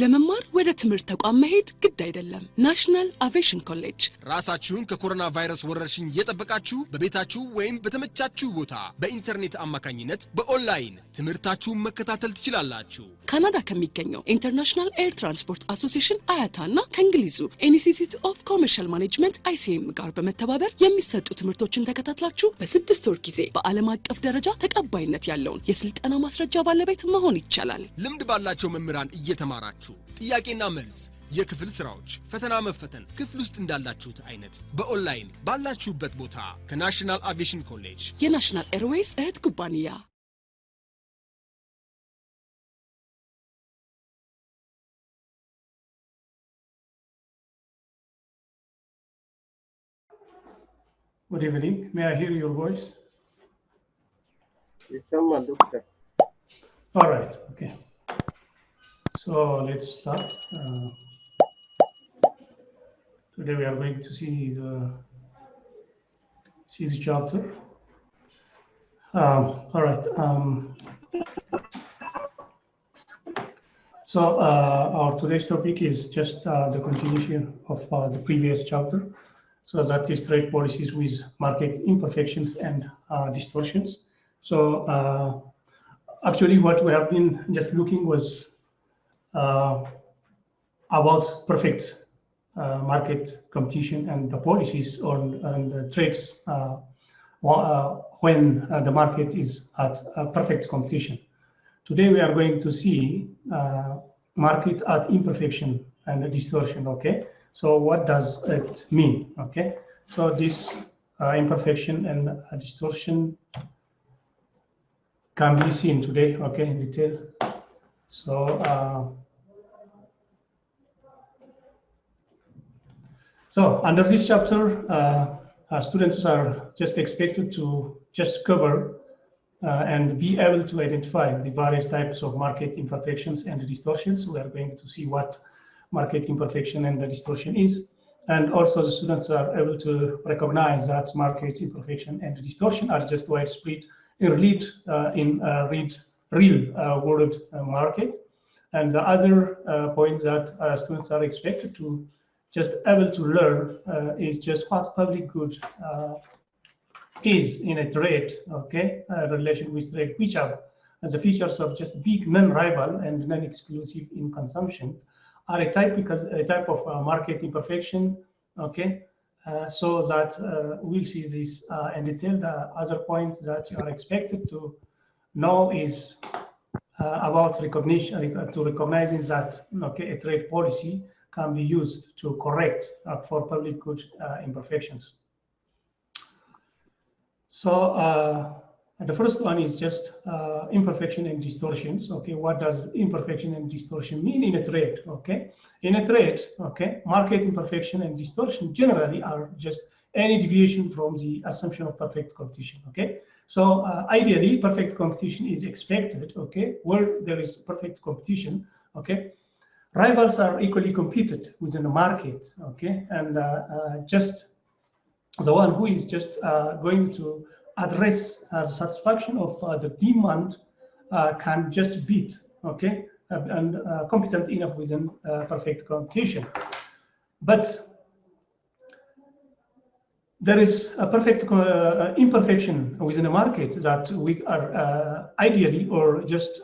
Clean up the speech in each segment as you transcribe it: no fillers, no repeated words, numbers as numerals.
ለመማር ወደ ትምህርት ተቋም መሄድ ግድ አይደለም። ናሽናል አቪዬሽን ኮሌጅ ራሳችሁን ከኮሮና ቫይረስ ወረርሽኝ እየጠበቃችሁ በቤታችሁ ወይም በተመቻችሁ ቦታ በኢንተርኔት አማካኝነት በኦንላይን ትምህርታችሁን መከታተል ትችላላችሁ። ካናዳ ከሚገኘው ኢንተርናሽናል ኤር ትራንስፖርት አሶሲዬሽን አያታና ከእንግሊዙ ኢንስቲትዩት ኦፍ ኮመርሻል ማኔጅመንት ICM ጋር በመተባበር የሚሰጡ ትምህርቶችን ተከታትላችሁ በ6 ወር ጊዜ በዓለም አቀፍ ደረጃ ተቀባይነት ያለውን የስልጠና ማስረጃ ባለቤት መሆን ይቻላል። ልምድ ባላቸው መምህራን እየተማራችሁ ጥያቄና መልስ የክፍል ስራዎች ፈተና መፈተን ክፍል ውስጥ እንዳላችሁት አይነት በኦንላይን ባላችሁበት ቦታ ከናሽናል አቪዬሽን ኮሌጅ የናሽናል ኤርዌይስ እህት ኩባንያ Good evening. May I hear your voice? Yes, Doctor. All right. Okay. So let's start. Today we are going to see the chapter. All right. So our today's topic is just the continuation of the previous chapter. So that is trade policies with market imperfections and distortions. So actually what we have been just looking was about perfect market competition and the policies on the trades when the market is at perfect competition. Today we are going to see market at imperfection and distortion, okay? So what does it mean, okay? So this imperfection and distortion can be seen today, okay, in detail. So under this chapter, students are just expected to just cover and be able to identify the various types of market imperfections and distortions. We are going to see what market imperfection and the distortion is, and also the students are able to recognize that market imperfection and distortion are just widespread in real world market. And the other point that students are expected to just able to learn is just what public good is in a trade, okay, relation with trade, which have the features of just big non-rival and non-exclusive in consumption, are a type of market imperfection, okay? So that we'll see this in detail. The other point that you are expected to know is about recognizing that, okay, a trade policy can be used to correct for public good imperfections. So the first one is just imperfection and distortions. Okay, what does imperfection and distortion mean in a trade? Okay, in a trade, okay, market imperfection and distortion generally are just any deviation from the assumption of perfect competition. Okay, so ideally, perfect competition is expected. Okay, where there is perfect competition. Okay, rivals are equally competed within the market. Okay, and just the one who is just going to address the satisfaction of the demand can just beat, okay, and competent enough within perfect competition. But there is a perfect imperfection within the market that we are ideally or just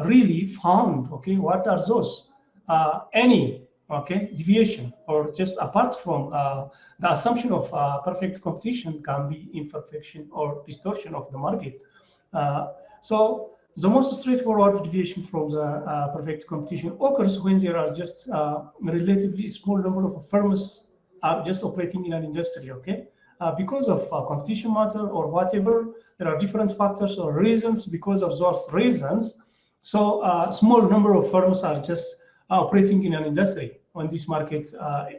really found, okay? What are those? Any, okay, deviation or just apart from the assumption of perfect competition can be imperfection or distortion of the market. So the most straightforward deviation from the perfect competition occurs when there are just relatively small number of firms are just operating in an industry, okay? Because of competition matter or whatever, there are different factors or reasons. Because of those reasons, so small number of firms are just operating in an industry on this market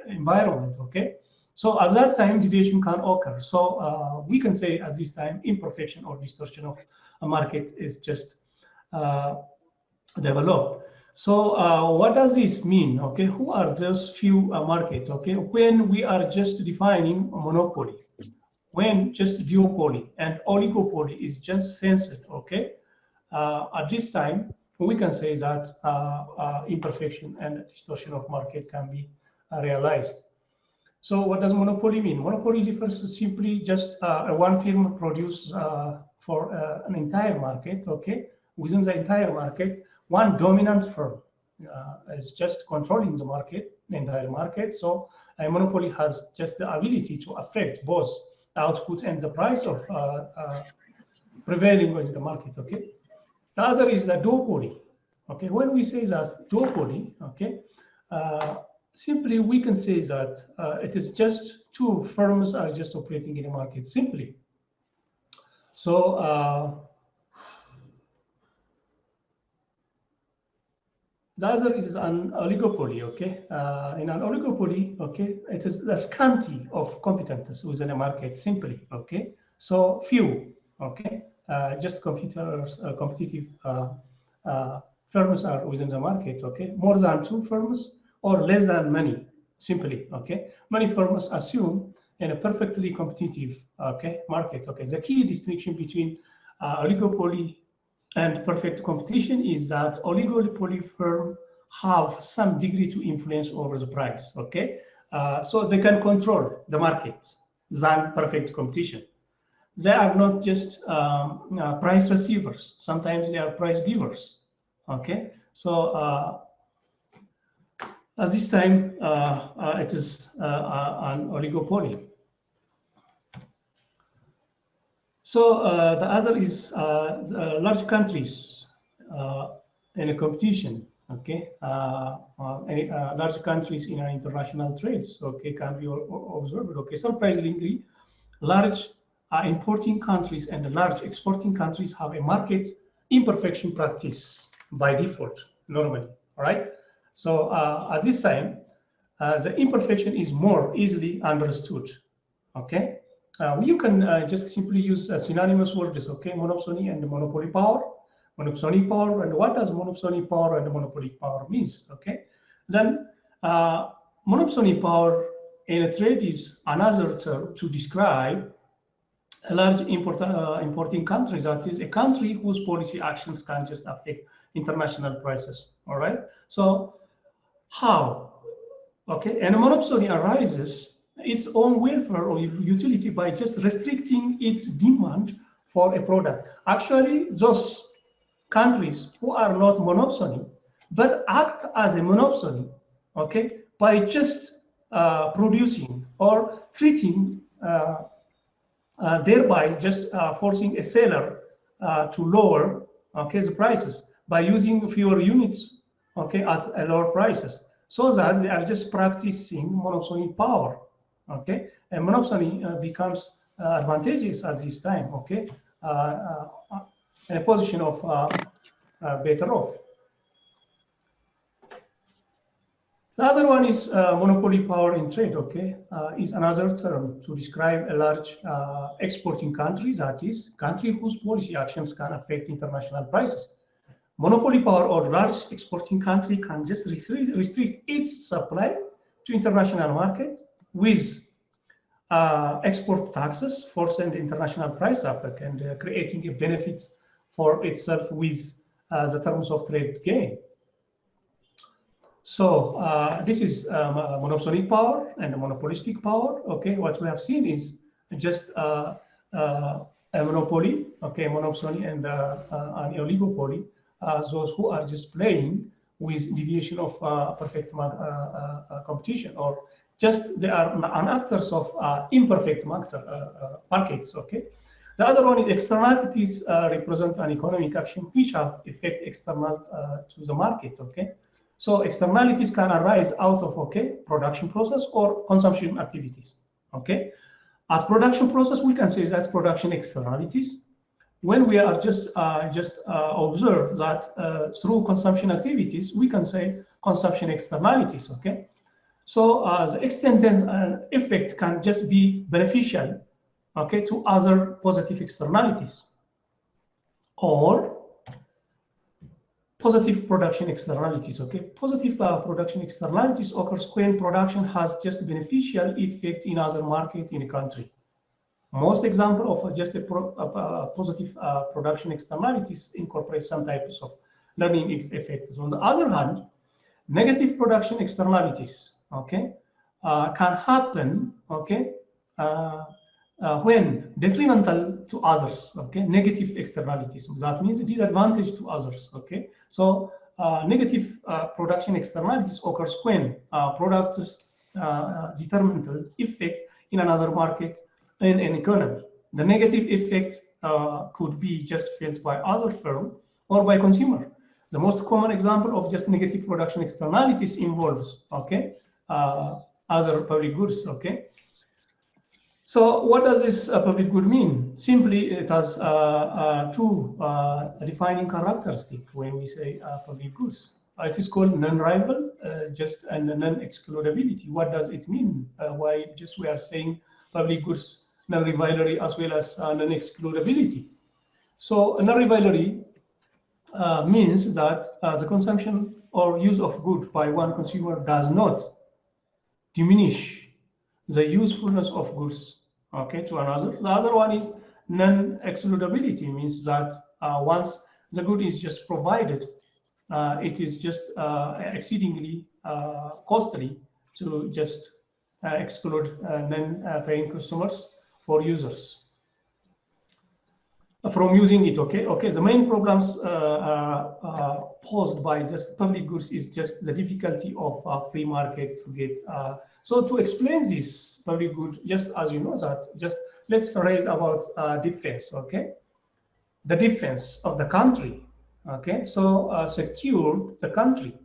environment, okay? So at that time, deviation can occur. So we can say at this time, imperfection or distortion of a market is just developed. So what does this mean, okay? Who are those few markets, okay? When we are just defining a monopoly, when just duopoly and oligopoly is just censored, okay? At this time, we can say that imperfection and distortion of market can be realized. So what does monopoly mean? Monopoly refers to simply just one firm produce for an entire market, okay? Within the entire market, one dominant firm is just controlling the market, the entire market. So a monopoly has just the ability to affect both output and the price of prevailing in the market, okay? The other is the duopoly, okay? When we say that duopoly, okay, simply we can say that it is just two firms are just operating in a market, simply. So the other is an oligopoly, okay? In an oligopoly, okay, it is the scanty of competitors within a market, simply, okay? So few, okay? Just competitive firms are within the market, okay? More than two firms or less than many, simply, okay? Many firms assume in a perfectly competitive, okay, market, okay? The key distinction between oligopoly and perfect competition is that oligopoly firms have some degree to influence over the price, okay? So they can control the market than perfect competition. They are not just price receivers. Sometimes they are price givers, okay? So at this time, it is an oligopoly. So the other is large countries in a competition, okay? Large countries in international trades, okay, can be observed, okay? Surprisingly, large importing countries and large exporting countries have a market imperfection practice by default, normally, all right? So at this time, the imperfection is more easily understood, okay? You can just simply use synonymous words, okay? Monopsony and monopoly power. Monopsony power, and what does monopsony power and monopoly power means, okay? Then monopsony power in a trade is another term to describe a large importing country, that is a country whose policy actions can just affect international prices, all right? So how? Okay, and a monopsony arises its own welfare or utility by just restricting its demand for a product. Actually, those countries who are not monopsony, but act as a monopsony, okay, by just producing or treating, thereby just forcing a seller to lower, okay, the prices by using fewer units, okay, at a lower prices, so that they are just practicing monopsony power, okay? And monopsony becomes advantageous at this time, okay? In a position of better off. The other one is monopoly power in trade, okay? Is another term to describe a large exporting country, that is, country whose policy actions can affect international prices. Monopoly power or large exporting country can just restrict its supply to international market with export taxes, forcing the international price up and creating a benefits for itself with the terms of trade gain. So this is monopsonic power and monopolistic power. Okay, what we have seen is just a monopoly, okay, monopsony and an oligopoly. Those who are just playing with deviation of perfect competition, or just they are actors of imperfect markets. Okay. The other one is externalities represent an economic action which have effect external to the market. Okay. So externalities can arise out of, okay, production process or consumption activities. Okay. At production process, we can say that's production externalities. When we are just observe that through consumption activities, we can say consumption externalities. Okay. So the extended effect can just be beneficial, okay, to other positive externalities, or positive production externalities. Okay, positive production externalities occurs when production has just beneficial effect in other market in a country. Most example of just a positive production externalities incorporate some types of learning effects. On the other hand, negative production externalities, okay, can happen, okay, when detrimental to others, okay, negative externalities. That means disadvantage to others, okay. So negative production externalities occurs when products detrimental effect in another market in an economy. The negative effect could be just felt by other firm or by consumer. The most common example of just negative production externalities involves, okay, other public goods, okay. So what does this public good mean? Simply, it has two defining characteristics when we say public goods. It is called non-rival, just and non-excludability. What does it mean? Why just we are saying public goods non-rivalry as well as non-excludability? So non-rivalry means that the consumption or use of good by one consumer does not diminish the usefulness of goods, okay, to another. The other one is non-excludability, means that once the good is just provided, it is just exceedingly costly to just exclude non-paying customers for users from using it, okay. Okay, the main problems posed by this public goods is just the difficulty of free market to get. So to explain this public good, just as you know that, just let's raise about defense, okay. The defense of the country, okay. So secure the country.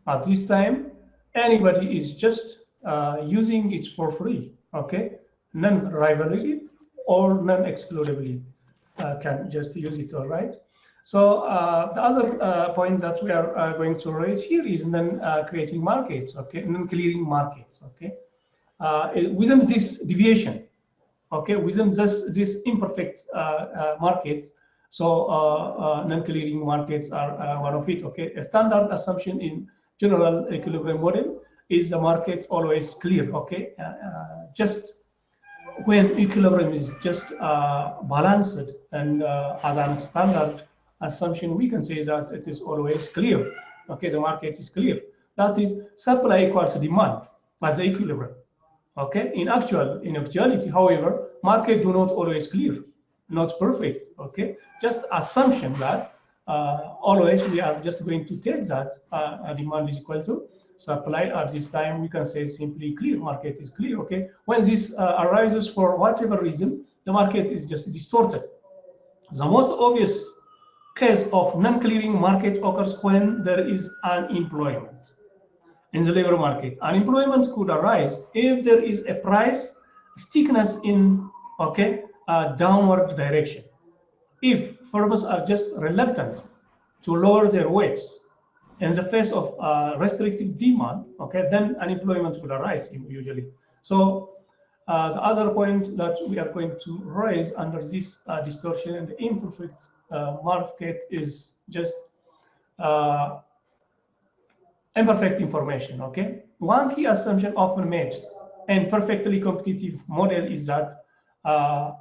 At this time, anybody is just using it for free, okay. Non-rivalry or non-excludability. Can just use it, all right. So the other point that we are going to raise here is non-creating markets, okay, non-clearing markets, okay. Within this deviation, okay, within this imperfect markets, so non-clearing markets are one of it, okay. A standard assumption in general equilibrium model is the market always clear, okay. Just when equilibrium is just balanced, and as a standard assumption, we can say that it is always clear, okay, the market is clear. That is, supply equals demand as the equilibrium, okay. In actuality, however, market do not always clear, not perfect, okay. Just assumption that always we are just going to take that demand is equal to supply. At this time, we can say simply clear, market is clear, okay. When this arises for whatever reason, the market is just distorted. The most obvious case of non-clearing market occurs when there is unemployment in the labor market. Unemployment could arise if there is a price stickiness in, okay, downward direction. If firms are just reluctant to lower their wages in the face of restrictive demand, okay, then unemployment will arise usually. So the other point that we are going to raise under this distortion and the imperfect market is just imperfect information, okay. One key assumption often made in perfectly competitive model is that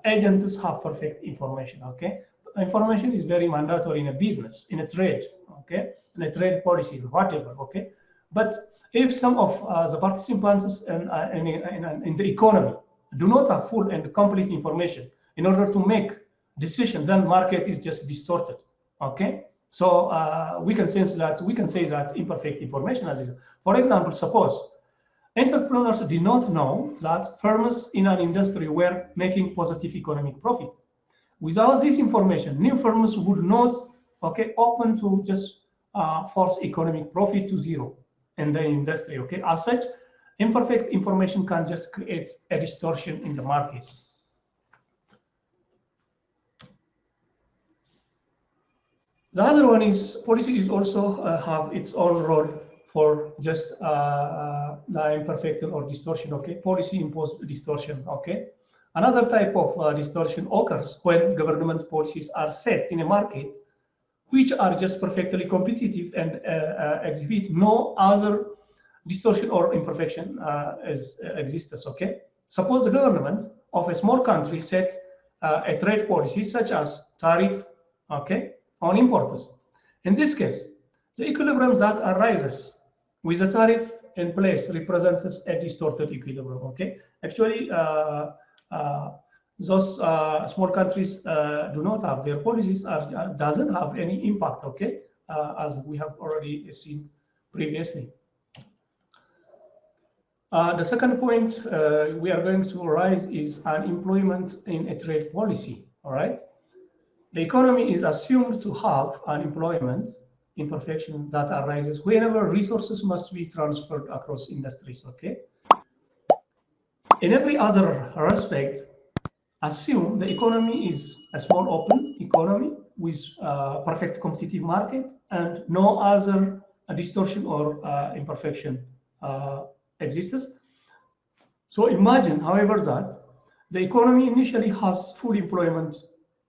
agents have perfect information, okay. Information is very mandatory in a business, in a trade, okay, in a trade policy, whatever, okay. But if some of the participants in the economy do not have full and complete information in order to make decisions, then market is just distorted, okay. So we can say that imperfect information as is. For example, suppose entrepreneurs did not know that firms in an industry were making positive economic profit. Without this information, new firms would not, okay, open to just force economic profit to zero in the industry, okay. As such, imperfect information can just create a distortion in the market. The other one is policy is also have its own role for just the imperfect or distortion, okay. Policy imposed distortion, okay. Another type of distortion occurs when government policies are set in a market which are just perfectly competitive and exhibit no other distortion or imperfection exists, okay. Suppose the government of a small country set a trade policy such as tariff, okay, on imports. In this case, the equilibrium that arises with the tariff in place represents a distorted equilibrium. Okay, actually, those small countries do not have their policies doesn't have any impact. Okay, as we have already seen previously. The second point we are going to raise is unemployment in a trade policy. All right, the economy is assumed to have unemployment imperfection that arises whenever resources must be transferred across industries. Okay, in every other respect, assume the economy is a small open economy with perfect competitive market and no other distortion or imperfection exists. So imagine, however, that the economy initially has full employment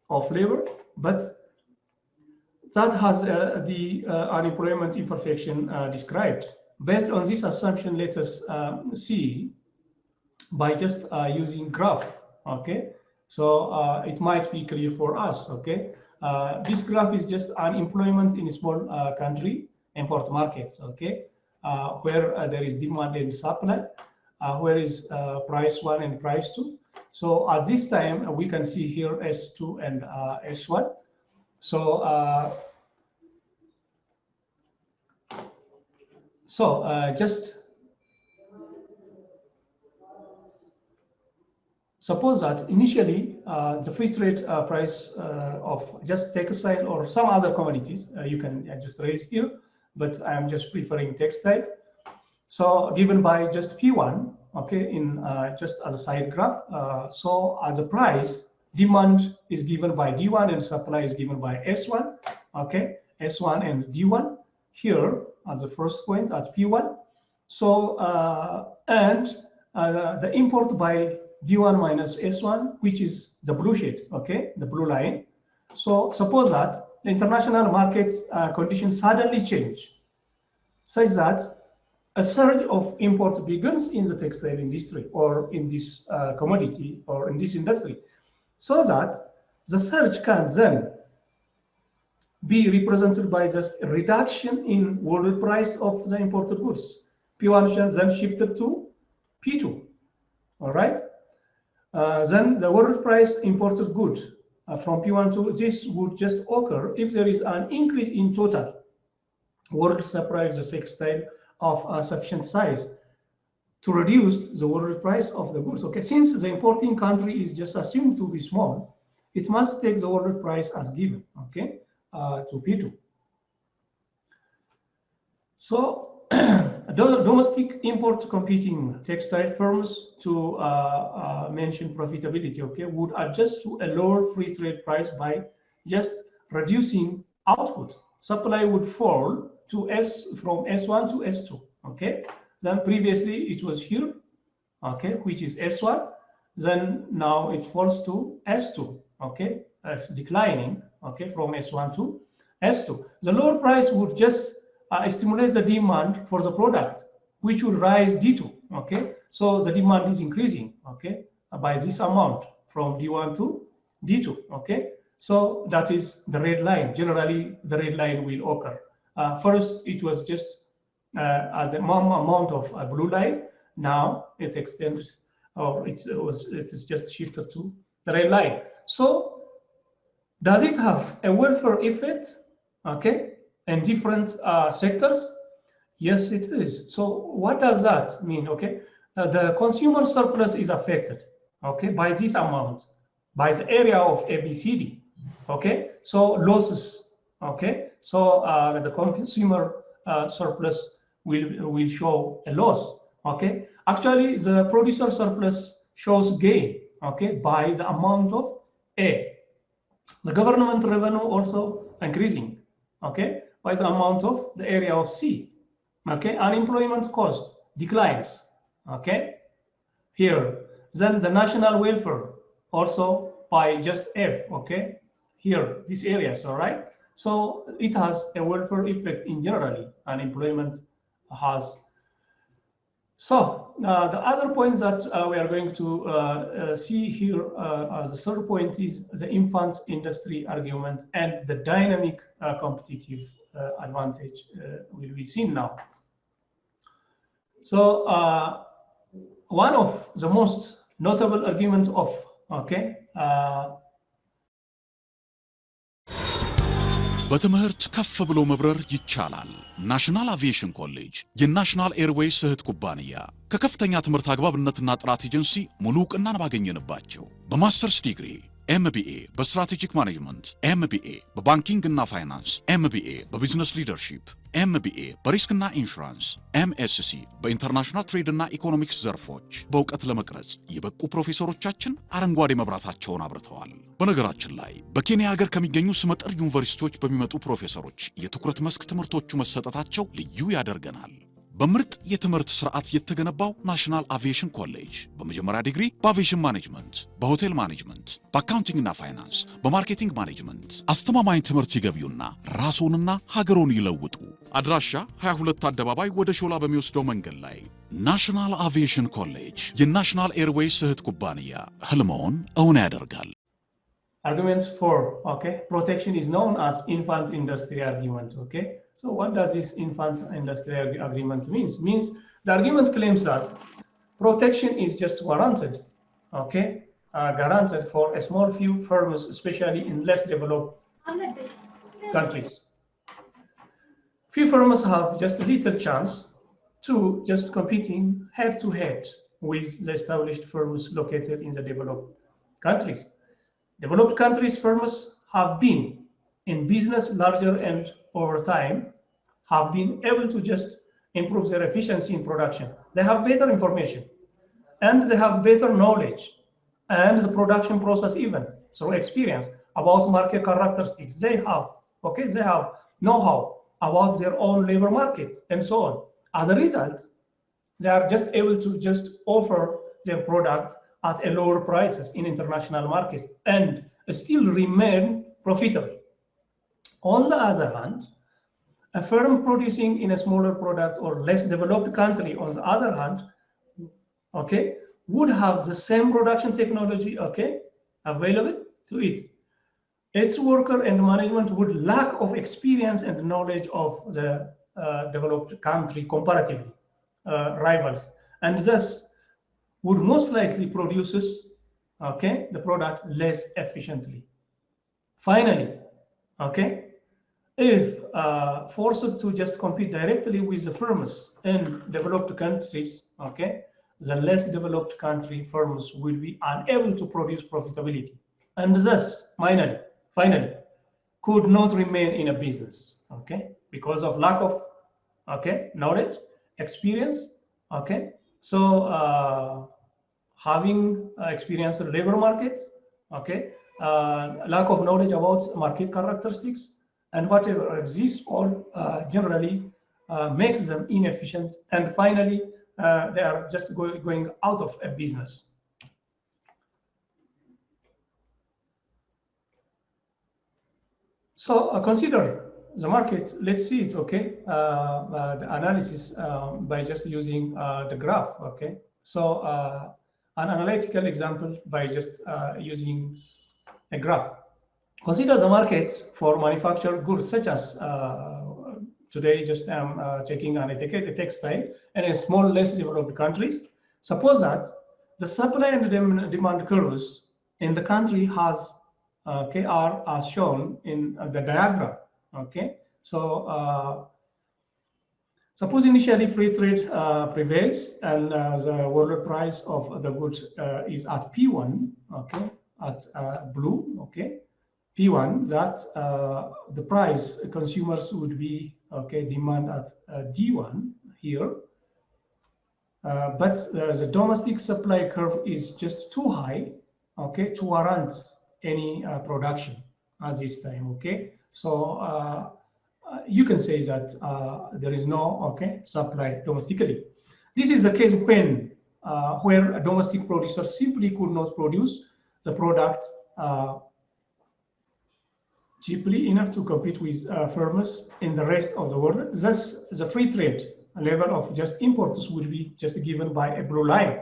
of labor, but that has the unemployment imperfection described. Based on this assumption, let us see by just using graph. Okay, so it might be clear for us. Okay, this graph is just unemployment in a small country, import markets. Okay, where there is demand and supply, where is price 1 and price 2. So at this time, we can see here S2 and S1. So just suppose that initially the free trade price of just textile or some other commodities, you can just raise here, but I'm just preferring textile. So given by just P1, okay, in just as a side graph. So as a price, demand is given by D1 and supply is given by S1, okay, S1 and D1 here as the first point at P1. So the import by D1 minus S1, which is the blue shade, okay, the blue line. So suppose that the international market conditions suddenly change, such that a surge of import begins in the textile industry or in this commodity or in this industry, so that the surge can then be represented by just a reduction in world price of the imported goods. P1 then shifted to P2, all right? Then the world price imported good from P1 to this would just occur if there is an increase in total world supply of the textile of a sufficient size to reduce the world price of the goods. Okay, since the importing country is just assumed to be small, it must take the world price as given, okay, to P2. So domestic import competing textile firms, to mention profitability, okay, would adjust to a lower free trade price by just reducing output. Supply would fall to from S1 to S2, okay. Then previously it was here, okay, which is S1. Then now it falls to S2, okay, as declining, okay, from S1 to S2. The lower price would just stimulate the demand for the product, which will rise D2, okay. So the demand is increasing, okay, by this amount from D1 to D2, okay. So that is the red line. Generally, the red line will occur. First, it was just at the amount of a blue line. Now it extends, or it is just shifted to the red line. So does it have a welfare effect, okay, in different sectors? Yes, it is. So what does that mean? Okay, the consumer surplus is affected, okay, by this amount, by the area of ABCD. Okay, so losses, okay, so the consumer surplus will show a loss, okay. Actually, the producer surplus shows gain, okay, by the amount of A. The government revenue also increasing, okay, by the amount of the area of C, okay. Unemployment cost declines, okay, here. Then the national welfare also by just F, okay, here, these areas, all right. So it has a welfare effect in generally, unemployment has. So the other point that we are going to see here as the third point is the infant industry argument and the dynamic competitive advantage will be seen now. So one of the most notable argument of በትምህርት ከፍ ብሎ መብረር ይቻላል። ናሽናል አቪዬሽን ኮሌጅ የናሽናል ኤርዌይስ እህት ኩባንያ ከከፍተኛ ትምህርት አግባብነትና ጥራት ኤጀንሲ ሙሉ ዕውቅናን ባገኘንባቸው በማስተርስ ዲግሪ ኤምቢኤ በስትራቴጂክ ማኔጅመንት፣ ኤምቢኤ በባንኪንግ እና ፋይናንስ፣ ኤምቢኤ በቢዝነስ ሊደርሺፕ፣ ኤምቢኤ በሪስክና ኢንሹራንስ፣ ኤምኤስሲ በኢንተርናሽናል ትሬድ እና ኢኮኖሚክስ ዘርፎች በእውቀት ለመቅረጽ የበቁ ፕሮፌሰሮቻችን አረንጓዴ መብራታቸውን አብርተዋል። በነገራችን ላይ በኬንያ ሀገር ከሚገኙ ስመጥር ዩኒቨርሲቲዎች በሚመጡ ፕሮፌሰሮች የትኩረት መስክ ትምህርቶቹ መሰጠታቸው ልዩ ያደርገናል። በምርጥ የትምህርት ስርዓት የተገነባው ናሽናል አቪዬሽን ኮሌጅ በመጀመሪያ ዲግሪ በአቪዬሽን ማኔጅመንት፣ በሆቴል ማኔጅመንት፣ በአካውንቲንግና ፋይናንስ፣ በማርኬቲንግ ማኔጅመንት አስተማማኝ ትምህርት ይገቢውና ራስዎንና ሀገሮን ይለውጡ። አድራሻ 22 አደባባይ ወደ ሾላ በሚወስደው መንገድ ላይ ናሽናል አቪዬሽን ኮሌጅ የናሽናል ኤርዌይስ እህት ኩባንያ ህልሞን እውን ያደርጋል። Argument 4, protection is known as infant industry argument, So what does this infant industry agreement means? Means the argument claims that protection is just warranted, granted for a small few firms, especially in less developed countries. Few firms have just little chance to just competing head to head with the established firms located in the developed countries. Developed countries firms have been in business larger and over time have been able to just improve their efficiency in production. They have better information and they have better knowledge and the production process even through experience about market characteristics. They have know-how about their own labor markets and so on. As a result, they are just able to just offer their product at a lower prices in international markets and still remain profitable. On the other hand, a firm producing in a smaller product or less developed country, on the other hand, would have the same production technology, available to it. Its worker and management would lack of experience and knowledge of the developed country comparatively, rivals, and thus would most likely produces the products less efficiently. Finally, if forced to just compete directly with the firms in developed countries, the less developed country firms will be unable to produce profitability, and thus finally could not remain in a business, because of lack of knowledge, experience, So having experience in labor markets, lack of knowledge about market characteristics, and whatever these all generally makes them inefficient, and finally they are just going out of a business. So consider the market. Let's see it, the analysis by just using the graph, So an analytical example by just using a graph. Consider the market for manufactured goods such as today just taking a textile in a small less developed countries. Suppose that the supply and demand curves in the country are as shown in the diagram. So suppose initially free trade prevails and the world price of the goods is at P1, at blue, P1, that the price consumers would be demand at D1 here, but the domestic supply curve is just too high, to warrant any production at this time, So you can say that there is no supply domestically. This is the case when where a domestic producer simply could not produce the product cheaply enough to compete with firms in the rest of the world. Thus, the free trade level of just imports will be just given by a blue line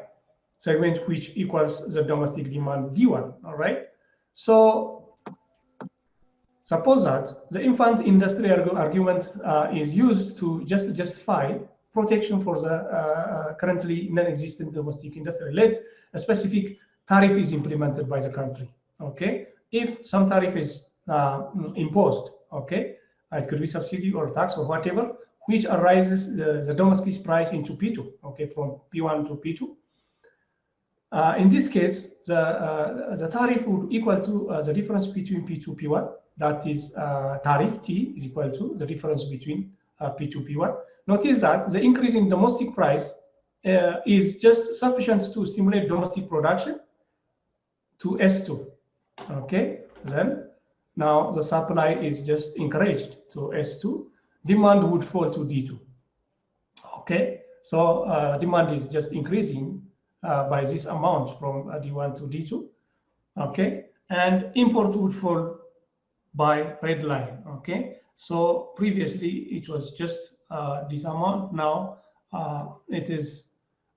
segment, which equals the domestic demand D1. All right. So Suppose that the infant industry argument is used to just justify protection for the currently non-existent domestic industry. Let a specific tariff is implemented by the country. Okay, if some tariff is imposed, okay, it could be subsidy or tax or whatever, which arises the domestic price into P2, okay, from P1 to P2. In this case, the tariff would equal to the difference between P2 P1. That is tariff T is equal to the difference between P2 P1. Notice that the increase in domestic price is just sufficient to stimulate domestic production to S2. Okay, then now the supply is just encouraged to S2. Demand would fall to D2. Okay, so demand is just increasing by this amount from D1 to D2. Okay, and import would fall by red line. Okay, so previously it was just this amount. Now it is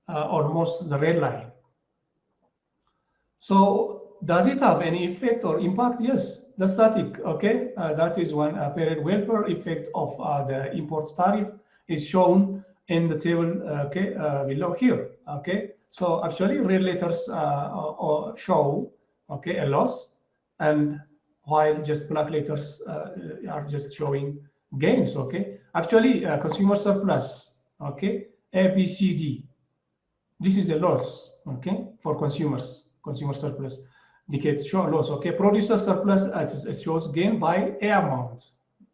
almost the red line. So does it have any effect or impact? Yes, the static. Okay, that is one period welfare effect of the import tariff is shown in the table. Okay, below here. Okay, so actually red letters show okay a loss, and while just black letters are just showing gains. Okay, actually consumer surplus. Okay, A, B, C, D. This is a loss. Okay, for consumers. Consumer surplus indicates show loss. Okay, producer surplus it shows gain by A amount.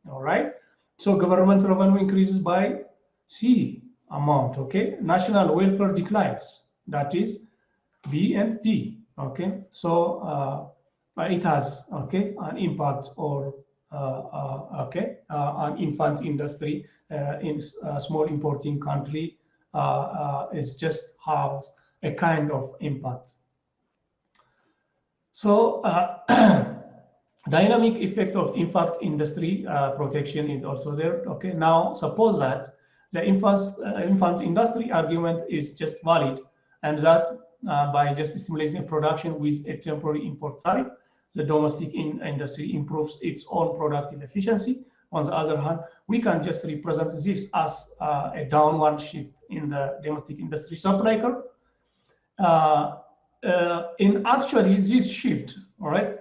All right. So government revenue increases by C amount. Okay, national welfare declines. That is B and D. Okay, so it has okay an impact or okay on infant industry in a small importing country is just has a kind of impact. So dynamic effect of infant industry protection is also there. Okay, now suppose that the infant industry argument is just valid, and that by just stimulating production with a temporary import tariff, the domestic industry improves its own productive efficiency. On the other hand, we can just represent this as a downward shift in the domestic industry supply curve. In actually this shift, all right,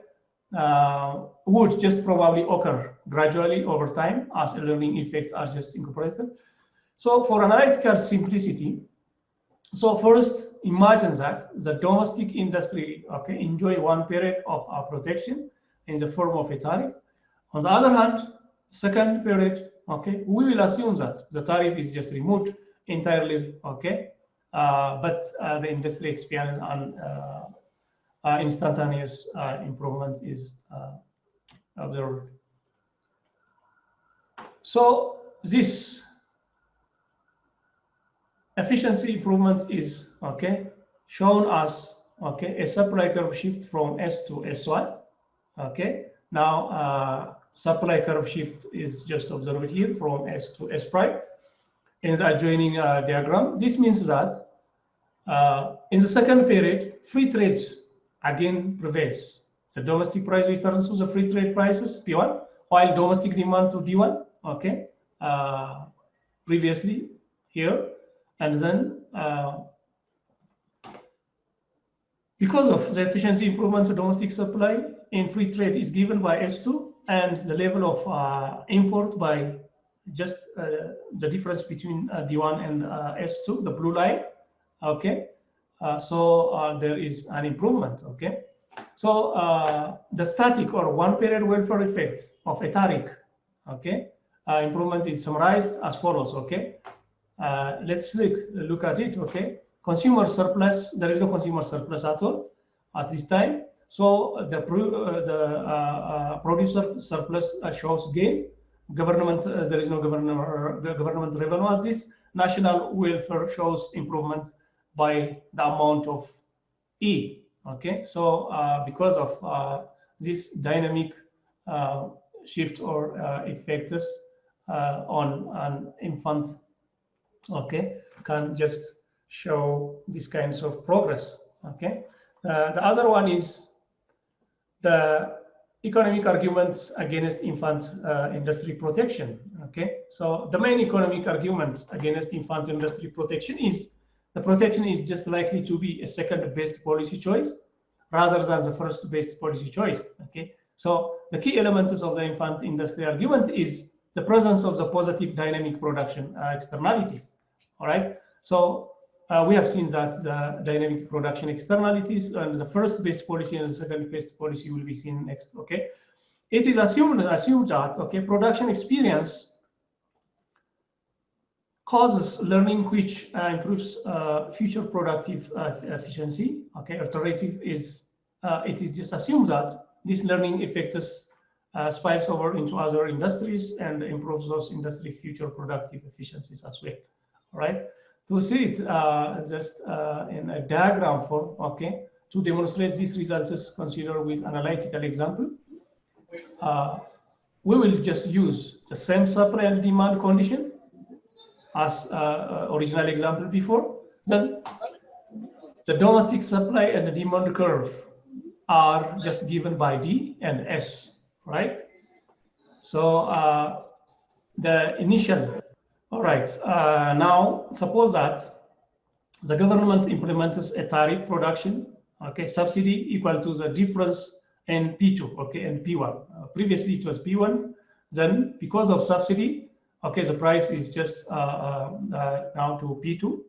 would just probably occur gradually over time as learning effects are just incorporated. So for analytical simplicity, so first imagine that the domestic industry okay enjoy one period of protection in the form of a tariff. On the other hand, second period, okay, we will assume that the tariff is just removed entirely, okay, but the industry experience an instantaneous improvement is observed. So this efficiency improvement is okay shown as okay a supply curve shift from S to S1. Okay, now supply curve shift is just observed here from S to S prime in the adjoining diagram. This means that in the second period, free trade again prevails. The domestic price returns to the free trade prices P1, while domestic demand to D1. Okay, previously here, and then because of the efficiency improvement, the domestic supply in free trade is given by S2, and the level of import by just the difference between D1 and S2, the blue line. Okay, so there is an improvement. Okay, so the static or one period welfare effects of a tariff, okay, improvement is summarized as follows. Okay, let's look at it. Okay, consumer surplus, there is no consumer surplus at all at this time. So the producer surplus shows gain. Government, there is no government revenue at this. National welfare shows improvement by the amount of E. Okay, so because of this dynamic shift or effects on an infant, okay, can just show these kinds of progress. Okay, the other one is the economic arguments against infant industry protection. Okay, so the main economic argument against infant industry protection is the protection is just likely to be a second best policy choice rather than the first best policy choice. Okay, so the key elements of the infant industry argument is the presence of the positive dynamic production externalities. All right, so we have seen that the dynamic production externalities and the first best policy and the second best policy will be seen next. Okay, it is assumed that okay, production experience causes learning, which improves future productive efficiency. Okay, alternative is it is just assumed that this learning affects spills over into other industries and improves those industry future productive efficiencies as well. All right, to see it just in a diagram form, okay, to demonstrate these results, consider with analytical example. We will just use the same supply and demand condition as original example before. Then the domestic supply and the demand curve are just given by D and S, right? So the initial, all right, now suppose that the government implements a tariff production, okay, subsidy equal to the difference in P2, okay, and P1. Previously it was P1, then because of subsidy, okay, the price is just now to P2,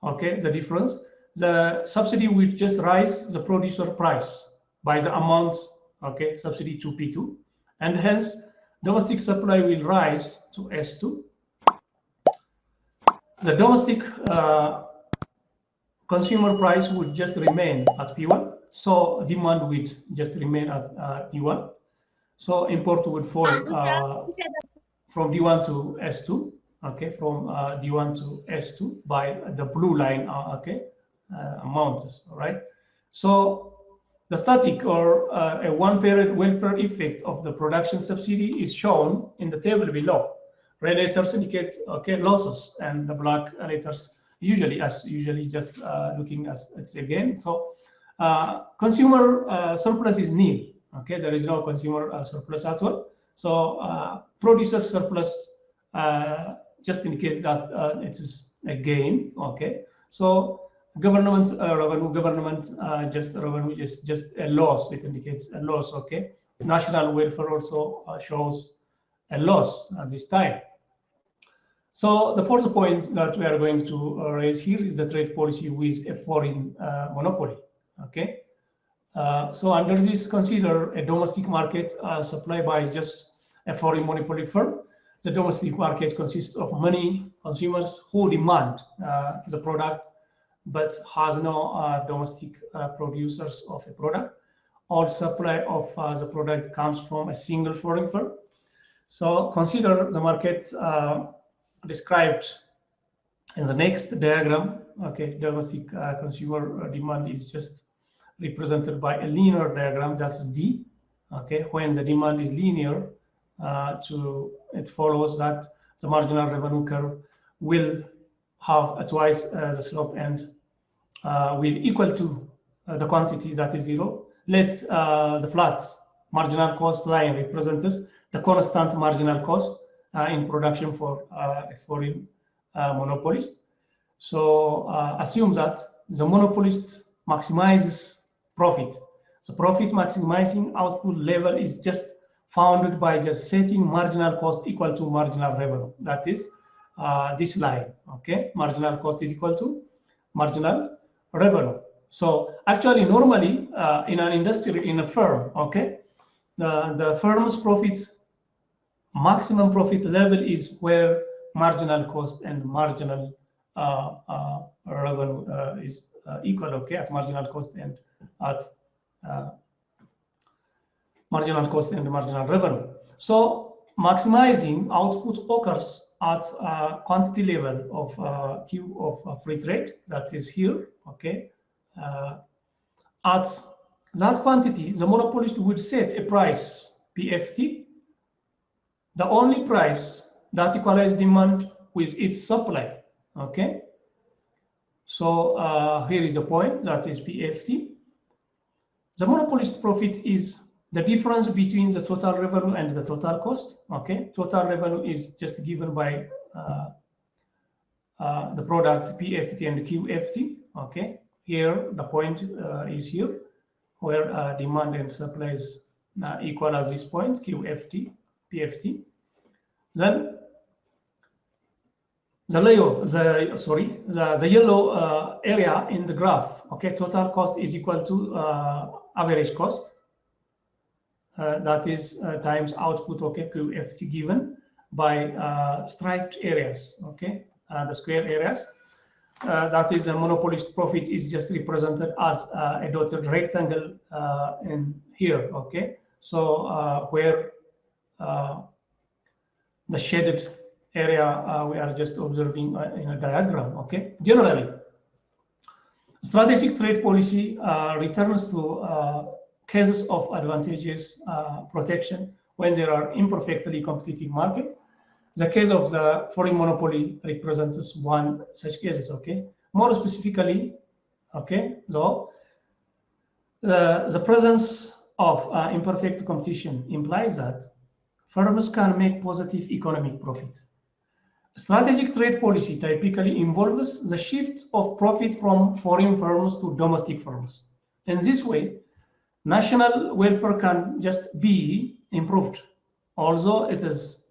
okay, the difference. The subsidy will just rise the producer price by the amount, okay, subsidy to P2, and hence domestic supply will rise to S2. The domestic consumer price would just remain at P1, so demand would just remain at D1. So import would fall from D1 to S2, okay, from D1 to S2 by the blue line, okay, amounts, all right? So the static or a one-period welfare effect of the production subsidy is shown in the table below. Red letters indicate, okay, losses, and the black letters usually just looking as it's again. So consumer surplus is nil, okay, there is no consumer surplus at all. So producer surplus just indicates that it is a gain, okay. So government revenue, just revenue is just a loss. It indicates a loss, okay. National welfare also shows a loss at this time. So the fourth point that we are going to raise here is the trade policy with a foreign monopoly, okay. So under this, consider a domestic market supplied by just a foreign monopoly firm. The domestic market consists of many consumers who demand the product, but has no domestic producers of a product. All supply of the product comes from a single foreign firm. So consider the market described in the next diagram. Okay, domestic consumer demand is just represented by a linear diagram, that's D. Okay, when the demand is linear, it follows that the marginal revenue curve will have twice the slope and will equal to the quantity that is zero. Let the flat marginal cost line represents the constant marginal cost in production for a foreign monopolist. So assume that the monopolist maximizes profit. So profit maximizing output level is just founded by just setting marginal cost equal to marginal revenue. That is this line, okay? Marginal cost is equal to marginal revenue. So actually, normally in an industry, in a firm, okay, the firm's profits, maximum profit level is where marginal cost and marginal revenue is equal, okay, at marginal cost and at marginal cost and marginal revenue. So maximizing output occurs at quantity level of Q of free trade, that is here, okay. At that quantity, the monopolist would set a price, PFT, the only price that equalizes demand with its supply, okay. So here is the point, that is PFT. The monopolist profit is the difference between the total revenue and the total cost. Okay, total revenue is just given by the product PFT and QFT. Okay, here the point is here where demand and supply is equal at this point, QFT, PFT. Then the yellow area in the graph, okay, total cost is equal to average cost. That is times output, okay, QFT given by striped areas, okay, the square areas. That is a monopolist profit is just represented as a dotted rectangle in here, okay. So where the shaded area we are just observing in a diagram, okay. Generally, strategic trade policy returns to cases of advantageous protection when there are imperfectly competitive market. The case of the foreign monopoly represents one such cases, okay. More specifically, okay, so the presence of imperfect competition implies that firms can make positive economic profit. Strategic trade policy typically involves the shift of profit from foreign firms to domestic firms. In this way, national welfare can just be improved, although it is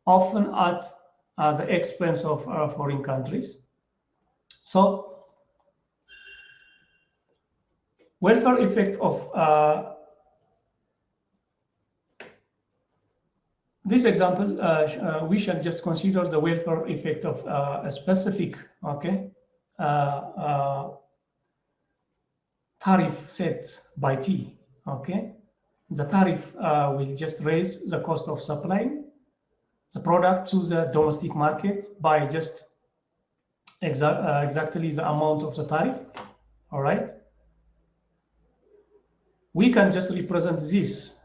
often at the expense of foreign countries. So, welfare effect of this example, we shall just consider the welfare effect of a specific, okay, tariff set by T, okay. The tariff will just raise the cost of supplying the product to the domestic market by just exactly the amount of the tariff, all right. We can just represent this,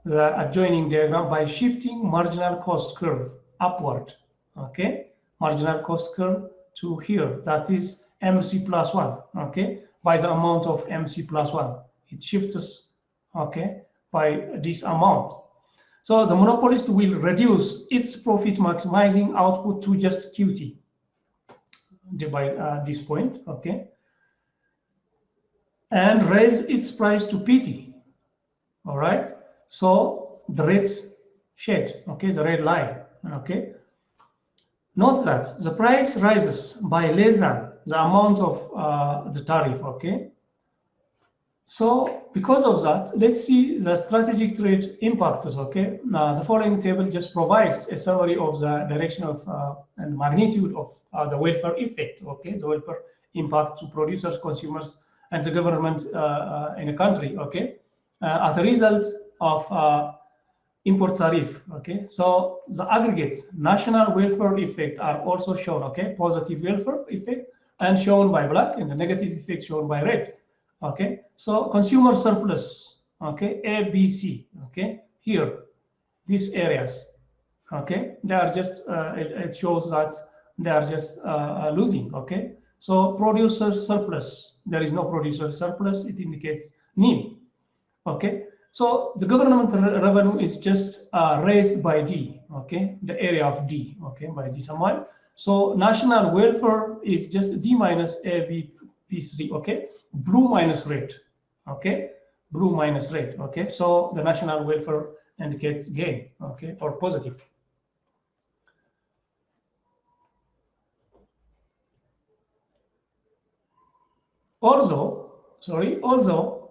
the adjoining diagram, by shifting marginal cost curve upward, okay, marginal cost curve to here, that is MC plus 1, okay, by the amount of MC plus 1. It shifts, okay, by this amount. So the monopolist will reduce its profit maximizing output to just QT by this point, okay, and raise its price to PT, all right. So the red shade, okay, the red line, okay. Note that the price rises by less than the amount of the tariff, okay. So because of that, let's see the strategic trade impacts, okay. Now the following table just provides a summary of the direction of and magnitude of the welfare effect, okay, the welfare impact to producers, consumers, and the government in a country, okay, as a result of import tariff, okay. So the aggregate national welfare effect are also shown, okay, positive welfare effect and shown by black, and the negative effect shown by red, okay. So consumer surplus, okay, A, B, C, okay, here, these areas, okay, they are just, it shows that they are just losing, okay. So producer surplus, there is no producer surplus, it indicates nil, okay. So the government revenue is just raised by D, okay, the area of D, okay, by this amount. So national welfare is just D minus A, B, P3, okay, blue minus red, okay, blue minus red, okay. So the national welfare indicates gain, okay, or positive. Although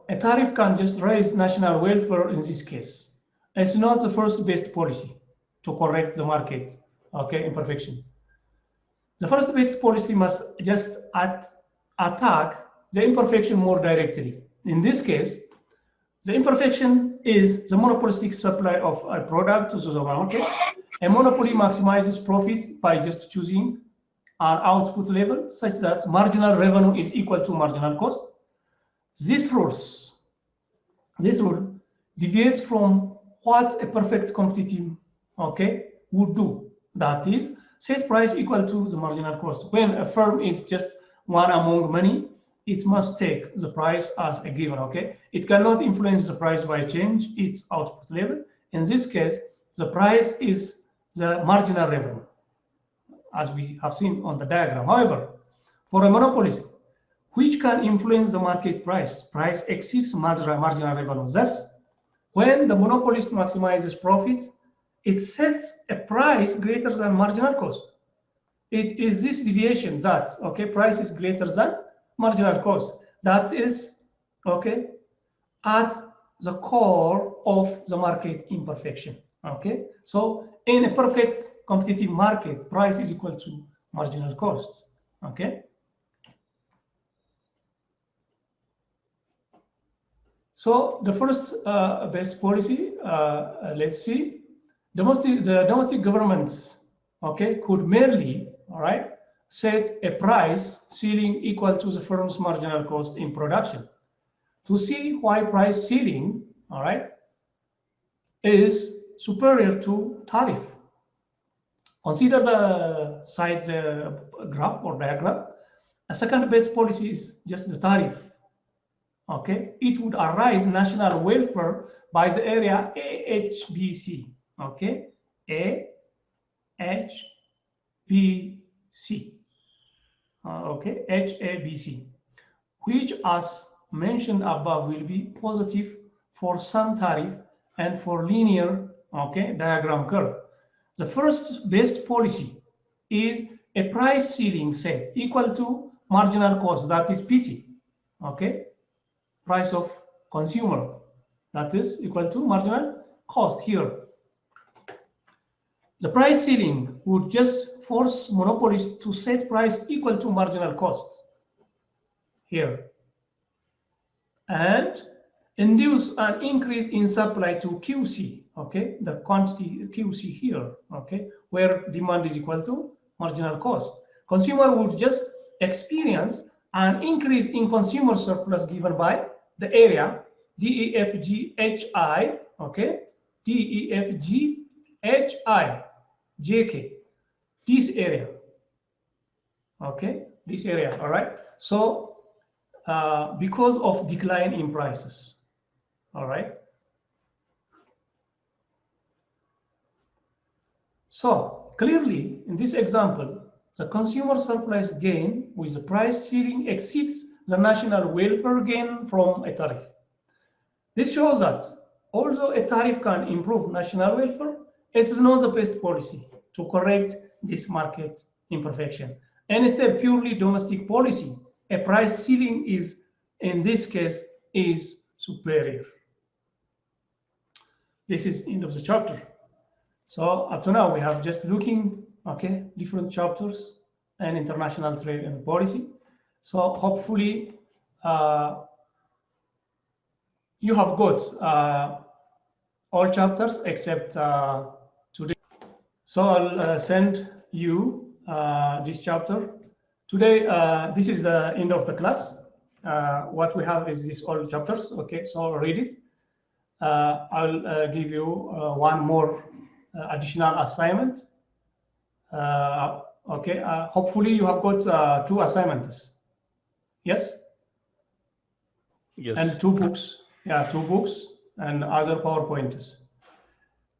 a tariff can just raise national welfare in this case, it's not the first best policy to correct the market, okay, imperfection. The first best policy must just attack the imperfection more directly. In this case, the imperfection is the monopolistic supply of a product to the market. A monopoly maximizes profit by just choosing an output level such that marginal revenue is equal to marginal cost. This rule deviates from what a perfect competitive, okay, would do. That is, set price equal to the marginal cost. When a firm is just one among many, it must take the price as a given, okay? It cannot influence the price by change its output level. In this case, the price is the marginal revenue, as we have seen on the diagram. However, for a monopolist, which can influence the market price exceeds marginal revenue. Thus, when the monopolist maximizes profits, it sets a price greater than marginal cost. It is this deviation that, okay, price is greater than marginal cost. That is, okay, at the core of the market imperfection, okay? So in a perfect competitive market, price is equal to marginal costs, okay? So the first best policy, let's see, the domestic governments, okay, could merely, all right, set a price ceiling equal to the firm's marginal cost in production. To see why price ceiling, all right, is superior to tariff. Consider the side graph or diagram. A second best policy is just the tariff. Okay, it would arise national welfare by the area AHBC. Okay, AHBC. Okay, HABC, which, as mentioned above, will be positive for some tariff and for linear, okay, diagram curve. The first best policy is a price ceiling set equal to marginal cost, that is PC. Okay, price of consumer, that is equal to marginal cost here. The price ceiling would just force monopolists to set price equal to marginal costs here and induce an increase in supply to QC, okay, the quantity QC here, okay, where demand is equal to marginal cost. Consumer would just experience an increase in consumer surplus given by the area DEFGHI, okay, DEFGHI, JK, this area, okay, this area, all right. So because of decline in prices, all right. So clearly in this example, the consumer surplus gain with the price ceiling exceeds the national welfare gain from a tariff. This shows that although a tariff can improve national welfare, it is not the best policy to correct this market imperfection. And instead, purely domestic policy, a price ceiling is, in this case, is superior. This is end of the chapter. So up to now, we have just looking, okay, different chapters and international trade and policy. So hopefully you have got all chapters except today. So I'll send you this chapter. Today, this is the end of the class. What we have is this all chapters, okay, so read it. I'll give you one more additional assignment. Okay, hopefully you have got 2 assignments. Yes? Yes. And 2 books. Yeah, 2 books and other PowerPoints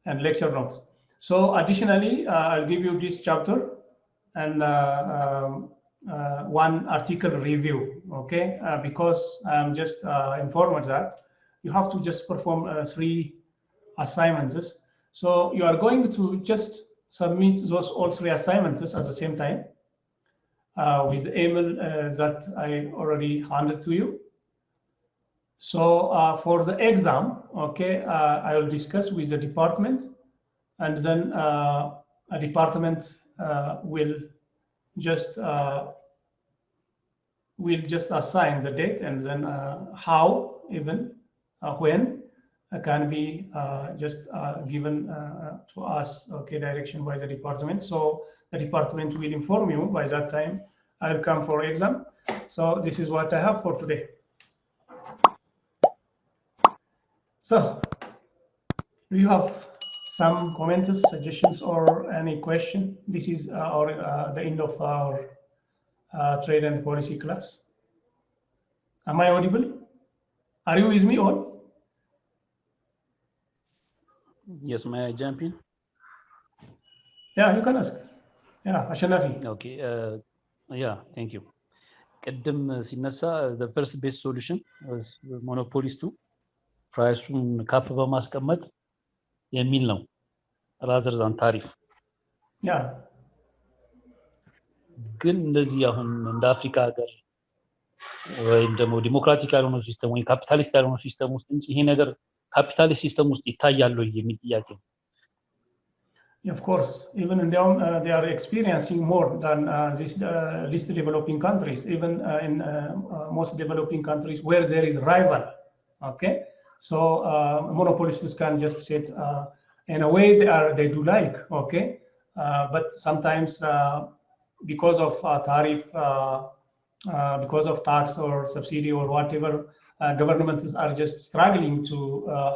and lecture notes. So additionally, I'll give you this chapter and one article review, okay? Because I'm just informed that you have to just perform 3 assignments. So you are going to just submit those all 3 assignments at the same time with the email that I already handed to you. So for the exam, okay, I will discuss with the department, and then a department will just assign the date, and then how, even when can be just given to us, okay, direction by the department. So the department will inform you by that time. I'll come for exam. So this is what I have for today. So do you have some comments, suggestions, or any question? This is the end of our trade and policy class. Am I audible? Are you with me all? Yes, may I jump in? Yeah, you can ask. Yeah, Ashanafi. Okay. Yeah, thank you. ቅድም ሲነሳ the first best solution was monopolies to ፕራይሱን ካፕ በማስቀመጥ የሚል ነው rather than ታሪፍ። Yeah. ግን እንደዚህ አሁን እንደ አፍሪካ ሀገር ወይ ደግሞ ዲሞክራቲክ ያልሆነ ሲስተም ወይ ካፒታሊስት ያልሆነ ሲስተም ውስጥ እንጂ ይሄ ነገር ካፒታሊስት ሲስተም ውስጥ ይታያል ወይ የሚል ጥያቄ ነው። Of course, even in them, they are experiencing more than these least developing countries, even in most developing countries where there is rival. Okay, so monopolists can just sit in a way they do like. Okay, but sometimes because of tariff, because of tax or subsidy or whatever, governments are just struggling to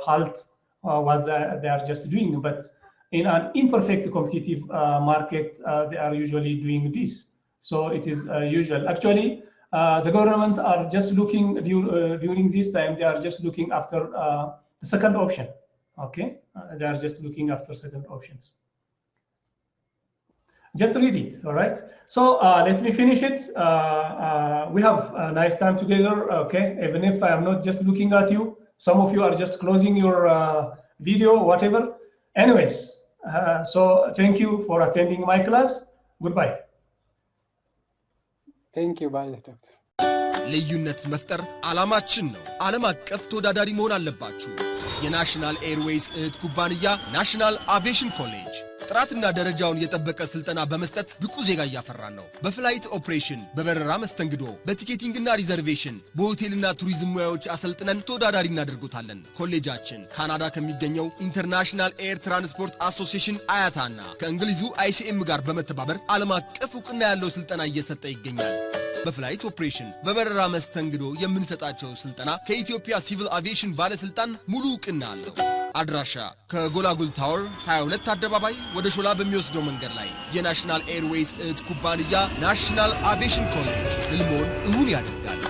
halt what they are just doing. But in an imperfect competitive market, they are usually doing this. So it is usual. Actually, the government are just looking during this time. They are just looking after the second option. Okay, they are just looking after second options. Just read it. All right. So let me finish it. We have a nice time together. Okay, even if I am not just looking at you, some of you are just closing your video, whatever. Anyways. So thank you for attending my class. Goodbye. Thank you. Bye, Doctor. ልዩነት መፍጠር ዓላማችን ነው። ዓለም አቀፍ ተወዳዳሪ መሆን አለባችሁ። የናሽናል ኤርዌይስ እህት ኩባንያ ናሽናል አቪዬሽን ኮሌጅ ጥራትና ደረጃውን የጠበቀ ስልጠና በመስጠት ብቁ ዜጋ እያፈራን ነው። በፍላይት ኦፕሬሽን፣ በበረራ መስተንግዶ፣ በቲኬቲንግና ሪዘርቬሽን፣ በሆቴልና ቱሪዝም ሙያዎች አሰልጥነን ተወዳዳሪ እናደርጎታለን። ኮሌጃችን ካናዳ ከሚገኘው ኢንተርናሽናል ኤር ትራንስፖርት አሶሲዬሽን አያታና ከእንግሊዙ ICM ጋር በመተባበር ዓለም አቀፍ ዕውቅና ያለው ስልጠና እየሰጠ ይገኛል። በፍላይት ኦፕሬሽን፣ በበረራ መስተንግዶ የምንሰጣቸው ስልጠና ከኢትዮጵያ ሲቪል አቪዬሽን ባለስልጣን ሙሉ ዕውቅና አለው። አድራሻ ከጎላጉል ታወር 22 አደባባይ ወደ ሾላ በሚወስደው መንገድ ላይ የናሽናል ኤርዌይስ እህት ኩባንያ ናሽናል አቪዬሽን ኮሌጅ ህልሞን እውን ያደርጋል።